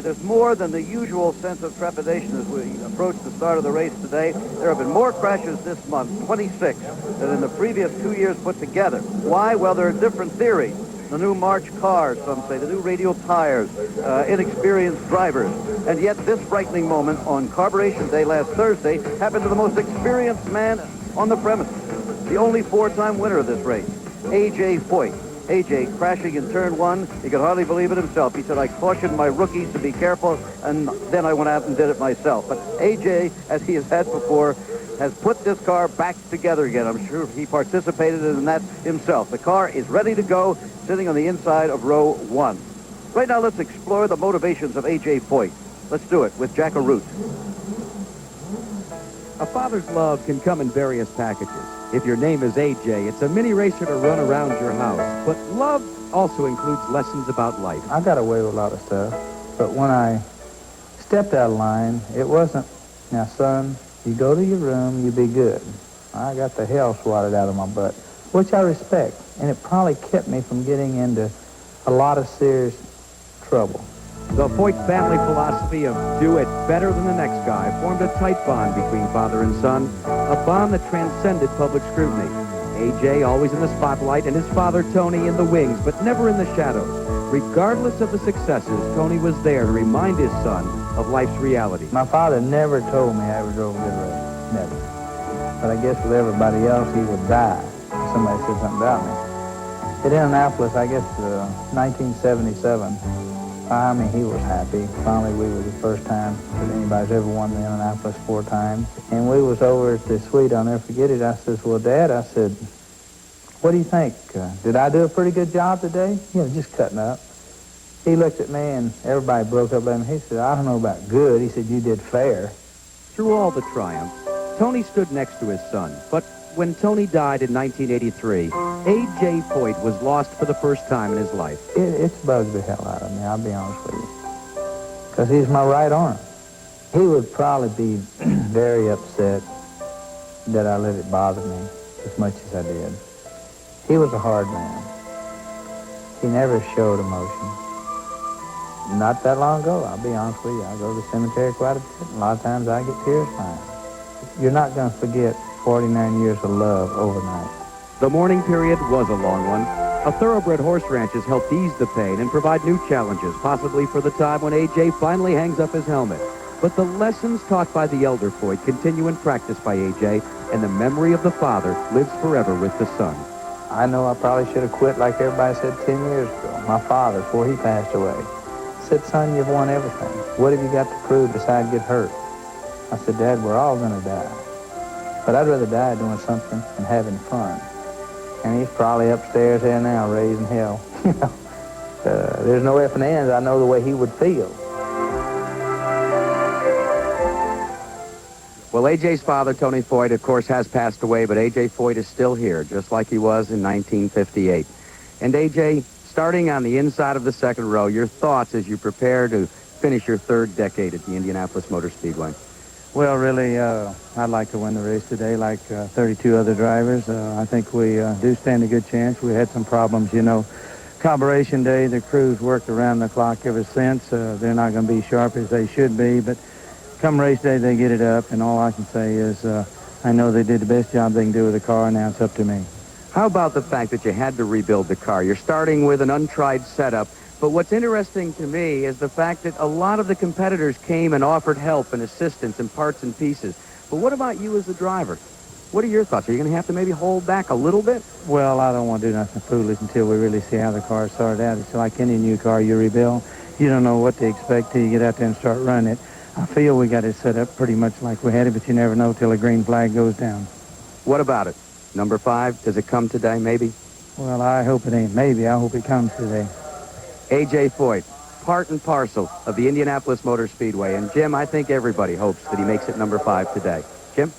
There's more than the usual sense of trepidation as we approach the start of the race today. There have been more crashes this month, 26, than in the previous 2 years put together. Why? Well, there are different theories. The new March cars, some say, the new radial tires, inexperienced drivers. And yet this frightening moment on Carburation Day last Thursday happened to the most experienced man on the premises, the only four-time winner of this race, A.J. Foyt. A.J. crashing in turn one, he could hardly believe it himself. He said, I cautioned my rookies to be careful, and then I went out and did it myself. But A.J., as he has had before, has put this car back together again. I'm sure he participated in that himself. The car is ready to go, sitting on the inside of row one. Right now, let's explore the motivations of A.J. Foyt. Let's do it with Jack Arute. A father's love can come in various packages. If your name is A.J., it's a mini racer to run around your house. But love also includes lessons about life. I got away with a lot of stuff, but when I stepped out of line, it wasn't, now, son, you go to your room, you be good. I got the hell swatted out of my butt, which I respect, and it probably kept me from getting into a lot of serious trouble. The Foyt family philosophy of do it better than the next guy formed a tight bond between father and son, a bond that transcended public scrutiny. A.J. always in the spotlight and his father Tony in the wings, but never in the shadows. Regardless of the successes, Tony was there to remind his son of life's reality. My father never told me I ever drove a good race, never. But I guess with everybody else, he would die if somebody said something about me. At Indianapolis, I guess 1977, I mean, he was happy. Finally, we were the first time that anybody's ever won the Indianapolis 4 times. And we was over at the suite, I'll never forget it. I says, well, Dad, I said, what do you think? Did I do a pretty good job today? You know, just cutting up. He looked at me, and everybody broke up at him. He said, I don't know about good. He said, you did fair. Through all the triumphs, Tony stood next to his son. But when Tony died in 1983, A.J. Foyt was lost for the first time in his life. It's bugged the hell out of me, I'll be honest with you. Because he's my right arm. He would probably be very upset that I let it bother me as much as I did. He was a hard man. He never showed emotion. Not that long ago, I'll be honest with you. I go to the cemetery quite a bit. A lot of times I get tears crying. You're not going to forget 49 years of love overnight. The mourning period was a long one. A thoroughbred horse ranch has helped ease the pain and provide new challenges, possibly for the time when A.J. finally hangs up his helmet. But the lessons taught by the elder Foyt continue in practice by A.J., and the memory of the father lives forever with the son. I know I probably should have quit like everybody said 10 years ago. My father, before he passed away, said, son, you've won everything. What have you got to prove besides get hurt? I said, Dad, we're all going to die. But I'd rather die doing something and having fun. And he's probably upstairs there now raising hell. There's no ifs and ands. I know the way he would feel. Well, A.J.'s father, Tony Foyt, of course, has passed away, but A.J. Foyt is still here, just like he was in 1958. And A.J., starting on the inside of the second row, your thoughts as you prepare to finish your third decade at the Indianapolis Motor Speedway. Well, really, I'd like to win the race today like 32 other drivers. I think we do stand a good chance. We had some problems, you know. Carburation Day, the crews worked around the clock ever since. They're not going to be sharp as they should be, but come race day, they get it up, and all I can say is I know they did the best job they can do with the car, and now it's up to me. How about the fact that you had to rebuild the car? You're starting with an untried setup. But what's interesting to me is the fact that a lot of the competitors came and offered help and assistance and parts and pieces. But what about you as the driver? What are your thoughts? Are you going to have to maybe hold back a little bit? Well, I don't want to do nothing foolish until we really see how the car started out. It's like any new car you rebuild. You don't know what to expect till you get out there and start running it. I feel we got it set up pretty much like we had it, but you never know till a green flag goes down. What about it? Number 5, does it come today, maybe? Well, I hope it ain't maybe. I hope it comes today. A.J. Foyt, part and parcel of the Indianapolis Motor Speedway. And, Jim, I think everybody hopes that he makes it number 5 today. Jim?